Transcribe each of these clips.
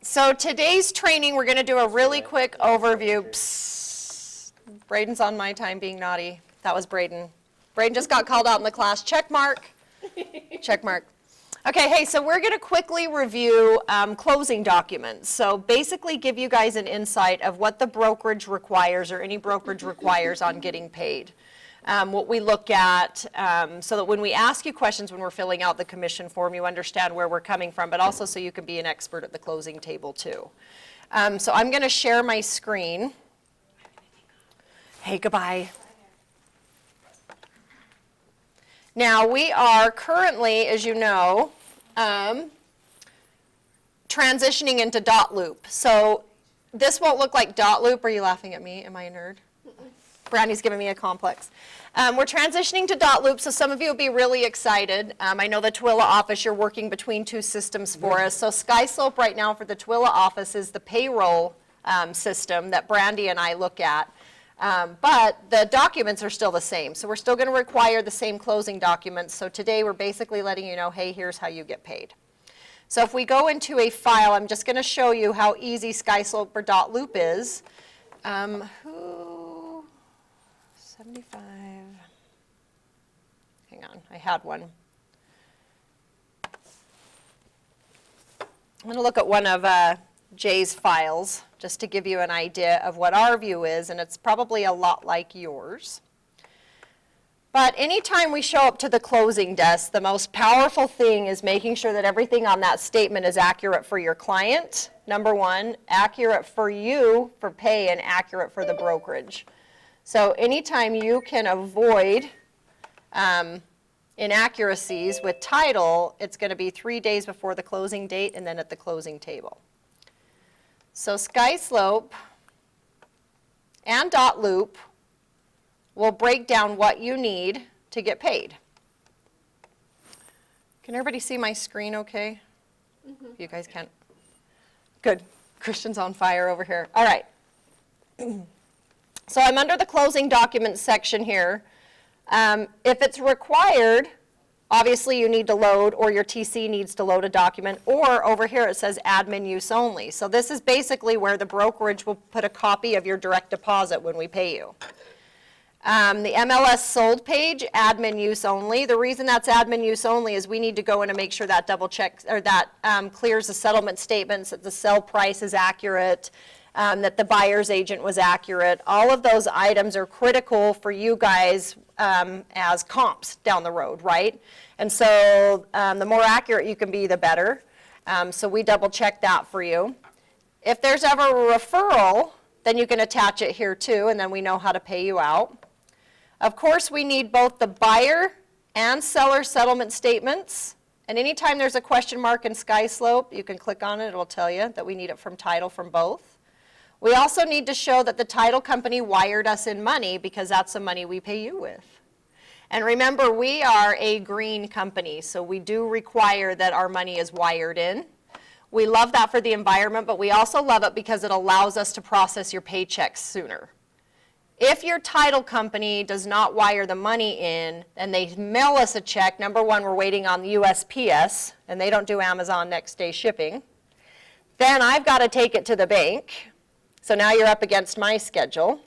So today's training, we're going to do a really quick overview. Psst. Braden's on my time being naughty. That was Braden. Braden just got called out in the class. Check mark. Check mark. Okay, hey, so we're going to quickly review closing documents. So basically give you guys an insight of what the brokerage requires or any brokerage requires on getting paid. What we look at so that when we ask you questions when we're filling out the commission form, you understand where we're coming from, but also so you can be an expert at the closing table too. So I'm going to share my screen. Hey, goodbye. Now we are currently, as you know, transitioning into dot loop. So this won't look like dot loop. Are you laughing at me? Am I a nerd? Brandy's giving me a complex. We're transitioning to dot loop, so some of you will be really excited. I know the Twilla office, you're working between two systems for us. So SkySlope right now for the Twilla office is the payroll system that Brandy and I look at. But the documents are still the same. So we're still going to require the same closing documents. So today we're basically letting you know, hey, here's how you get paid. So if we go into a file, I'm just going to show you how easy SkySlope for dot loop is. 75, hang on, I had one. I'm going to look at one of Jay's files just to give you an idea of what our view is, and it's probably a lot like yours. But anytime we show up to the closing desk, the most powerful thing is making sure that everything on that statement is accurate for your client, number one, accurate for you for pay, and accurate for the brokerage. So anytime you can avoid inaccuracies with title, it's going to be 3 days before the closing date and then at the closing table. So SkySlope and dot loop will break down what you need to get paid. Can everybody see my screen okay? Mm-hmm. You guys can't? Good. Christian's on fire over here. All right. So I'm under the closing documents section here. If it's required, obviously you need to load, or your TC needs to load a document, or over here it says admin use only. So this is basically where the brokerage will put a copy of your direct deposit when we pay you. The MLS sold page, admin use only. The reason that's admin use only is we need to go in and make sure that double checks, or that clears the settlement statements, that the sell price is accurate, that the buyer's agent was accurate. All of those items are critical for you guys as comps down the road, right? And so the more accurate you can be, the better. So we double check that for you. If there's ever a referral, then you can attach it here too, and then we know how to pay you out. Of course, we need both the buyer and seller settlement statements. And anytime there's a question mark in SkySlope, you can click on it. It will tell you that we need it from title from both. We also need to show that the title company wired us in money, because that's the money we pay you with. And remember, we are a green company, so we do require that our money is wired in. We love that for the environment, but we also love it because it allows us to process your paychecks sooner. If your title company does not wire the money in and they mail us a check, number one, we're waiting on the USPS, and they don't do Amazon next day shipping. Then I've got to take it to the bank. So now you're up against my schedule.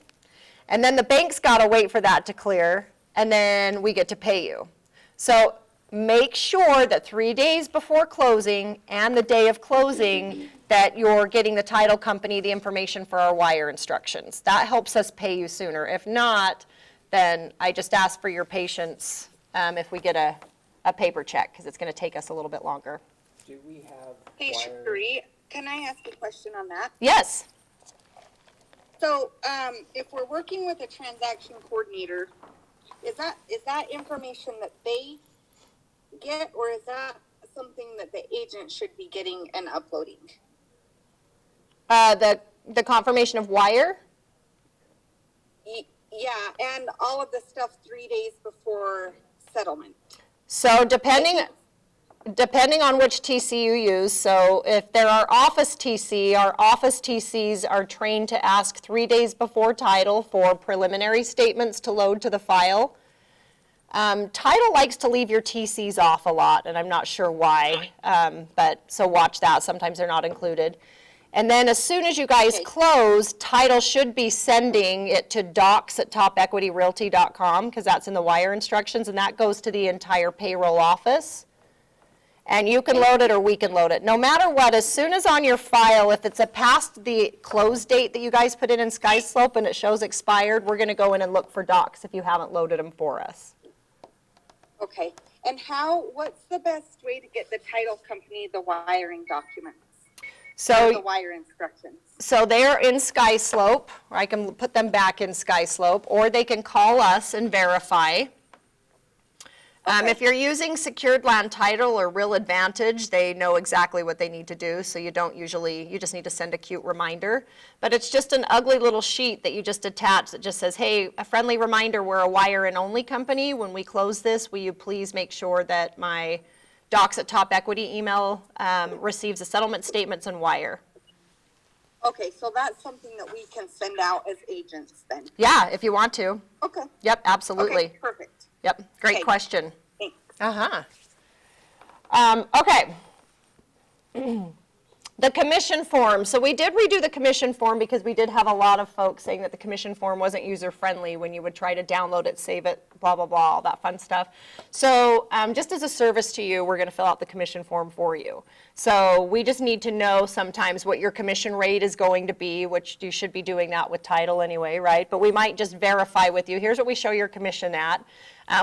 And then the bank's got to wait for that to clear, and then we get to pay you. So make sure that 3 days before closing and the day of closing that you're getting the title company the information for our wire instructions. That helps us pay you sooner. If not, then I just ask for your patience if we get a paper check, because it's going to take us a little bit longer. Do we have Hey, Cherie, can I ask a question on that? Yes. So, if we're working with a transaction coordinator, is that information that they get, or is that something that the agent should be getting and uploading? The confirmation of wire? Yeah, and all of the stuff 3 days before settlement. So depending on which TC you use, so if there are office TC, our office TCs are trained to ask 3 days before title for preliminary statements to load to the file. Title likes to leave your TCs off a lot, and I'm not sure why, but so watch that. Sometimes they're not included. And then as soon as you guys Okay. close, title should be sending it to docs@topequityrealty.com, because that's in the wire instructions, and that goes to the entire payroll office. And you can load it or we can load it. No matter what, as soon as on your file, if it's past the close date that you guys put in SkySlope and it shows expired, we're going to go in and look for docs if you haven't loaded them for us. Okay. And what's the best way to get the title company the wiring documents? Or the wire instructions? So they're in SkySlope, or I can put them back in SkySlope, or they can call us and verify. Okay. If you're using secured land title or Real Advantage, they know exactly what they need to do, so you just need to send a cute reminder. But it's just an ugly little sheet that you just attach that just says, hey, a friendly reminder, we're a wire and only company. When we close this, will you please make sure that my docs@topequity email receives the settlement statements and wire. Okay, so that's something that we can send out as agents then? Yeah, if you want to. Okay. Yep, absolutely. Okay, perfect. Yep, great Okay. question. Thanks. Okay. The commission form. So we did redo the commission form because we did have a lot of folks saying that the commission form wasn't user-friendly when you would try to download it, save it, blah, blah, blah, all that fun stuff. So just as a service to you, we're going to fill out the commission form for you. So we just need to know sometimes what your commission rate is going to be, which you should be doing that with title anyway, right? But we might just verify with you. Here's what we show your commission at.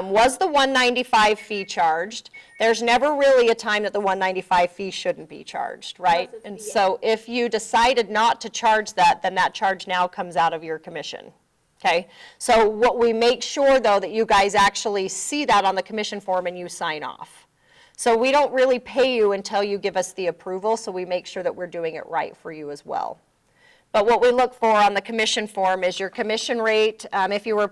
Was the $195 fee charged? There's never really a time that the $195 fee shouldn't be charged, right? And so if you decided not to charge that, then that charge now comes out of your commission, okay? So what we make sure, though, that you guys actually see that on the commission form and you sign off. So we don't really pay you until you give us the approval, so we make sure that we're doing it right for you as well. But what we look for on the commission form is your commission rate, if you were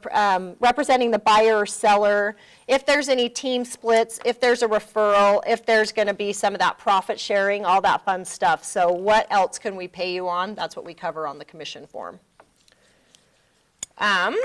representing the buyer or seller, if there's any team splits, if there's a referral, if there's going to be some of that profit sharing, all that fun stuff. So what else can we pay you on? That's what we cover on the commission form. And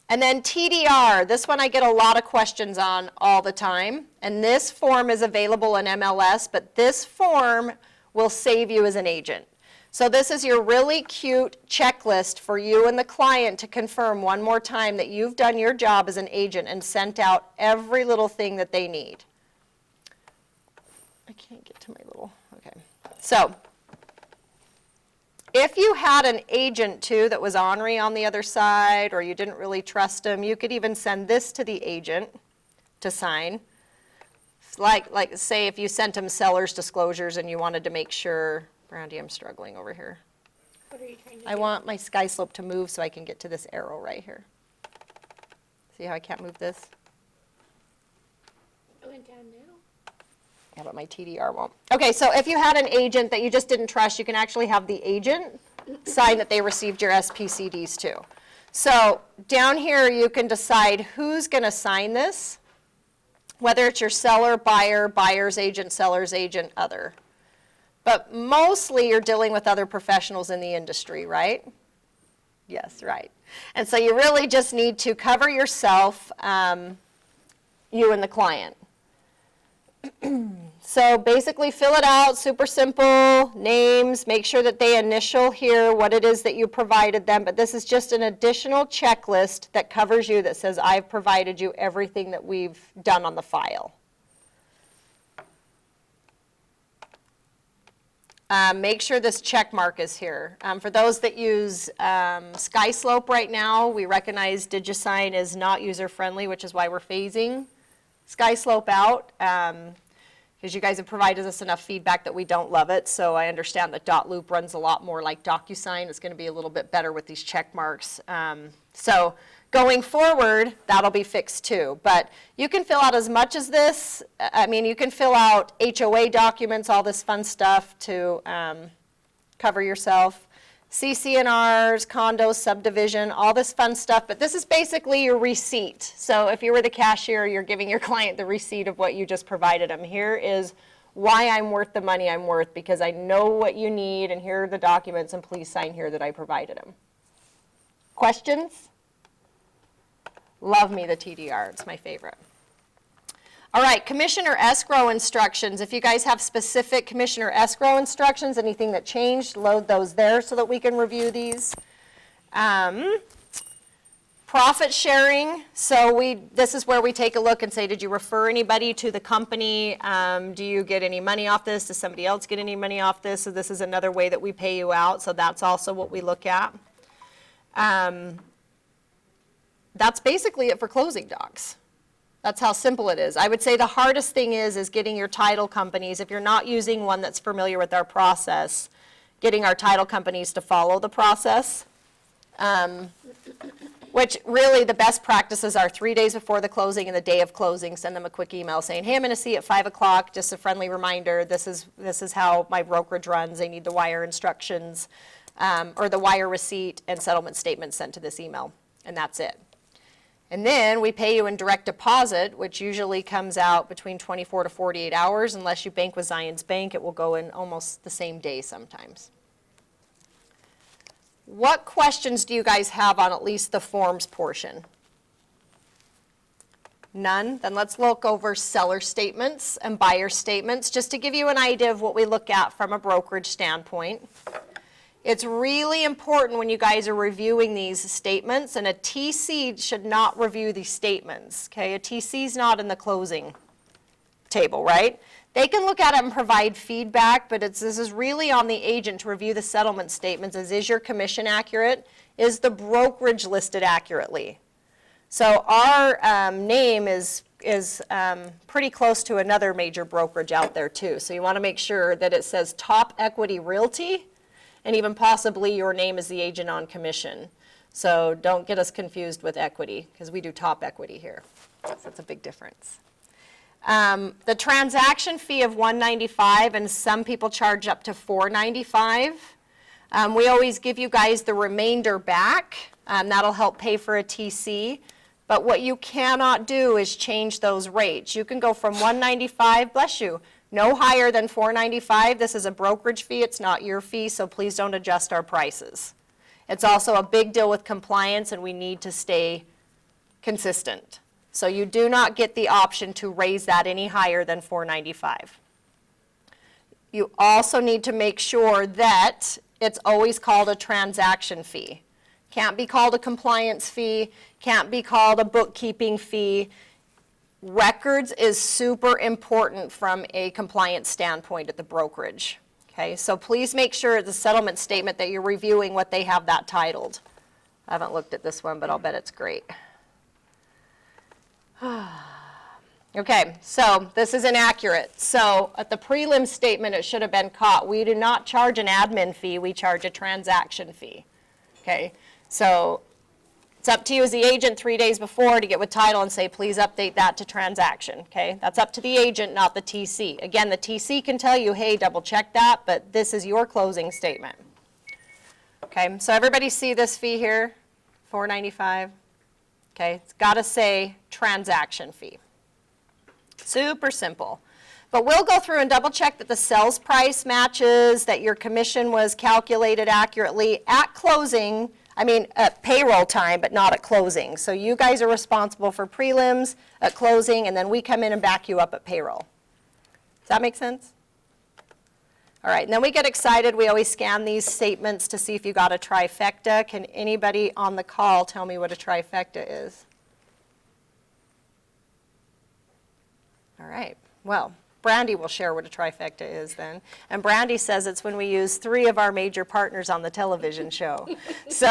then TDR, this one I get a lot of questions on all the time. And this form is available in MLS, but this form will save you as an agent. So this is your really cute checklist for you and the client to confirm one more time that you've done your job as an agent and sent out every little thing that they need. I can't get to my little, okay. So if you had an agent too that was ornery on the other side, or you didn't really trust them, you could even send this to the agent to sign. Like say if you sent them seller's disclosures and you wanted to make sure, Brandy, I'm struggling over here. What are you trying to do? I want my SkySlope to move so I can get to this arrow right here. See how I can't move this? It went down now. Yeah, but my TDR won't. Okay, so if you had an agent that you just didn't trust, you can actually have the agent sign that they received your SPCDs too. So down here you can decide who's going to sign this, whether it's your seller, buyer, buyer's agent, seller's agent, other. But mostly you're dealing with other professionals in the industry, right? Yes, right. And so you really just need to cover yourself, you and the client. So basically fill it out, super simple, names, make sure that they initial here what it is that you provided them, but this is just an additional checklist that covers you that says I've provided you everything that we've done on the file. Make sure this check mark is here. For those that use SkySlope right now, we recognize DigiSign is not user-friendly, which is why we're phasing SkySlope out, because you guys have provided us enough feedback that we don't love it. So I understand that .loop runs a lot more like DocuSign. It's going to be a little bit better with these check marks. So going forward, that'll be fixed too. But you can fill out as much as this. I mean, you can fill out HOA documents, all this fun stuff to cover yourself. CC&Rs, condos, subdivision, all this fun stuff. But this is basically your receipt. So if you were the cashier, you're giving your client the receipt of what you just provided them. Here is why I'm worth the money I'm worth, because I know what you need, and here are the documents, and please sign here that I provided them. Questions? Love me the TDR, it's my favorite. All right, commissioner escrow instructions. If you guys have specific commissioner escrow instructions, anything that changed, load those there so that we can review these. Profit sharing, so this is where we take a look and say, did you refer anybody to the company? Do you get any money off this? Does somebody else get any money off this? So this is another way that we pay you out, so that's also what we look at. That's basically it for closing docs. That's how simple it is. I would say the hardest thing is getting your title companies, if you're not using one that's familiar with our process, getting our title companies to follow the process. Which really the best practices are 3 days before the closing and the day of closing, send them a quick email saying, hey, I'm going to see you at 5 o'clock, just a friendly reminder, this is how my brokerage runs, they need the wire instructions, or the wire receipt and settlement statement sent to this email, and that's it. And then we pay you in direct deposit, which usually comes out between 24 to 48 hours. Unless you bank with Zions Bank, it will go in almost the same day sometimes. What questions do you guys have on at least the forms portion? None? Then let's look over seller statements and buyer statements, just to give you an idea of what we look at from a brokerage standpoint. It's really important when you guys are reviewing these statements, and a TC should not review these statements, okay? A TC is not in the closing table, right? They can look at it and provide feedback, but this is really on the agent to review the settlement statements. Is your commission accurate? Is the brokerage listed accurately? So our name is pretty close to another major brokerage out there too. So you want to make sure that it says Top Equity Realty, and even possibly your name is the agent on commission. So don't get us confused with equity, because we do top equity here. So that's a big difference. The transaction fee of $195, and some people charge up to $495. We always give you guys the remainder back. That'll help pay for a TC. But what you cannot do is change those rates. You can go from $195, bless you, no higher than $495. This is a brokerage fee. It's not your fee, so please don't adjust our prices. It's also a big deal with compliance, and we need to stay consistent. So you do not get the option to raise that any higher than $495. You also need to make sure that it's always called a transaction fee. Can't be called a compliance fee, can't be called a bookkeeping fee. Records is super important from a compliance standpoint at the brokerage. Okay, so please make sure at the settlement statement that you're reviewing what they have that titled. I haven't looked at this one, but I'll bet it's great. Okay, so this is inaccurate. So at the prelim statement, it should have been caught. We do not charge an admin fee, we charge a transaction fee. Okay, so it's up to you as the agent 3 days before to get with title and say, please update that to transaction, okay? That's up to the agent, not the TC. Again, the TC can tell you, hey, double check that, but this is your closing statement. Okay, so everybody see this fee here, $495? Okay, it's got to say transaction fee. Super simple. But we'll go through and double check that the sales price matches, that your commission was calculated accurately at closing. I mean, at payroll time, but not at closing. So you guys are responsible for prelims at closing, and then we come in and back you up at payroll. Does that make sense? All right, and then we get excited. We always scan these statements to see if you got a trifecta. Can anybody on the call tell me what a trifecta is? All right, well, Brandy will share what a trifecta is then. And Brandy says it's when we use 3 of our major partners on the television show. So,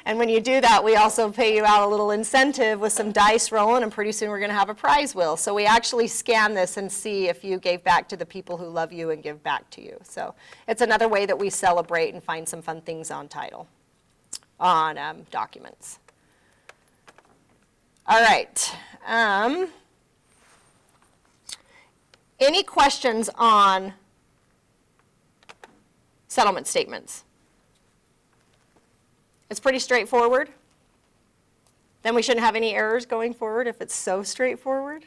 and when you do that, we also pay you out a little incentive with some dice rolling, and pretty soon we're going to have a prize wheel. So we actually scan this and see if you gave back to the people who love you and give back to you. So it's another way that we celebrate and find some fun things on title, on documents. All right. Any questions on settlement statements? It's pretty straightforward. Then we shouldn't have any errors going forward if it's so straightforward.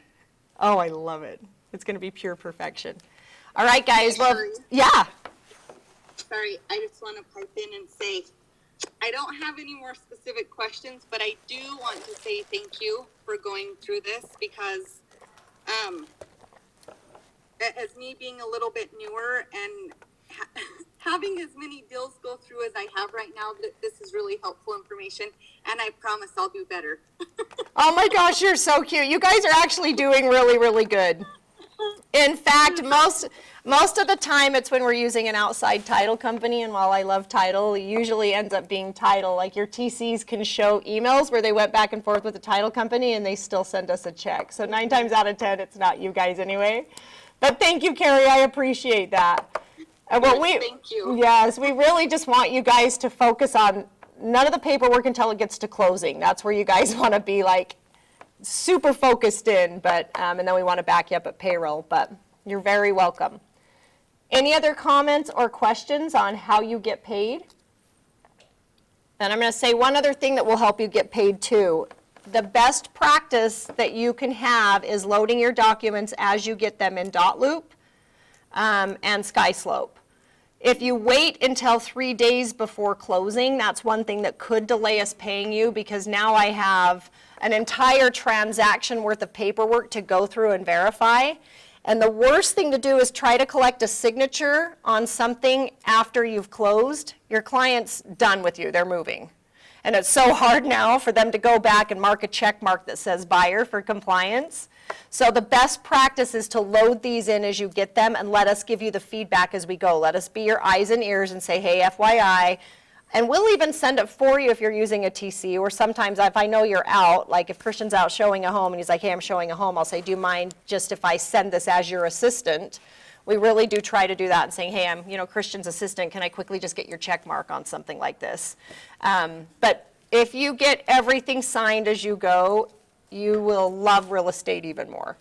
Oh, I love it. It's going to be pure perfection. All right, guys. Well, yeah. Sorry, I just want to pipe in and say, I don't have any more specific questions, but I do want to say thank you for going through this, because as me being a little bit newer and having as many deals go through as I have right now, this is really helpful information, and I promise I'll do better. Oh my gosh, you're so cute. You guys are actually doing really, really good. In fact, most of the time it's when we're using an outside title company, and while I love title, it usually ends up being title. Like your TCs can show emails where they went back and forth with the title company and they still send us a check. So 9 times out of 10, it's not you guys anyway. But thank you, Carrie, I appreciate that. And Thank you. Yes, we really just want you guys to focus on none of the paperwork until it gets to closing. That's where you guys want to be like super focused in, but and then we want to back you up at payroll, but you're very welcome. Any other comments or questions on how you get paid? And I'm going to say one other thing that will help you get paid too. The best practice that you can have is loading your documents as you get them in Dotloop and SkySlope. If you wait until 3 days before closing, that's one thing that could delay us paying you, because now I have an entire transaction worth of paperwork to go through and verify. And the worst thing to do is try to collect a signature on something after you've closed. Your client's done with you, they're moving. And it's so hard now for them to go back and mark a check mark that says buyer for compliance. So the best practice is to load these in as you get them and let us give you the feedback as we go. Let us be your eyes and ears and say, hey, FYI. And we'll even send it for you if you're using a TC, or sometimes if I know you're out, like if Christian's out showing a home and he's like, hey, I'm showing a home, I'll say, do you mind just if I send this as your assistant? We really do try to do that and saying, hey, I'm Christian's assistant, can I quickly just get your check mark on something like this? But if you get everything signed as you go, you will love real estate even more.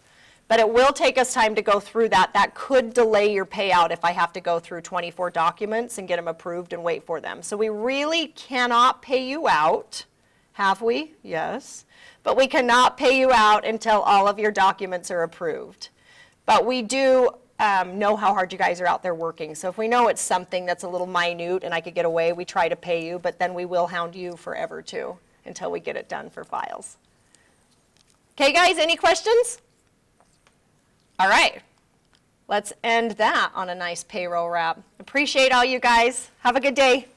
But it will take us time to go through that. That could delay your payout if I have to go through 24 documents and get them approved and wait for them. So we really cannot pay you out. Have we? Yes. But we cannot pay you out until all of your documents are approved. But we do know how hard you guys are out there working. So if we know it's something that's a little minute and I could get away, we try to pay you, but then we will hound you forever too until we get it done for files. Okay, guys, any questions? All right, let's end that on a nice payroll wrap. Appreciate all you guys. Have a good day.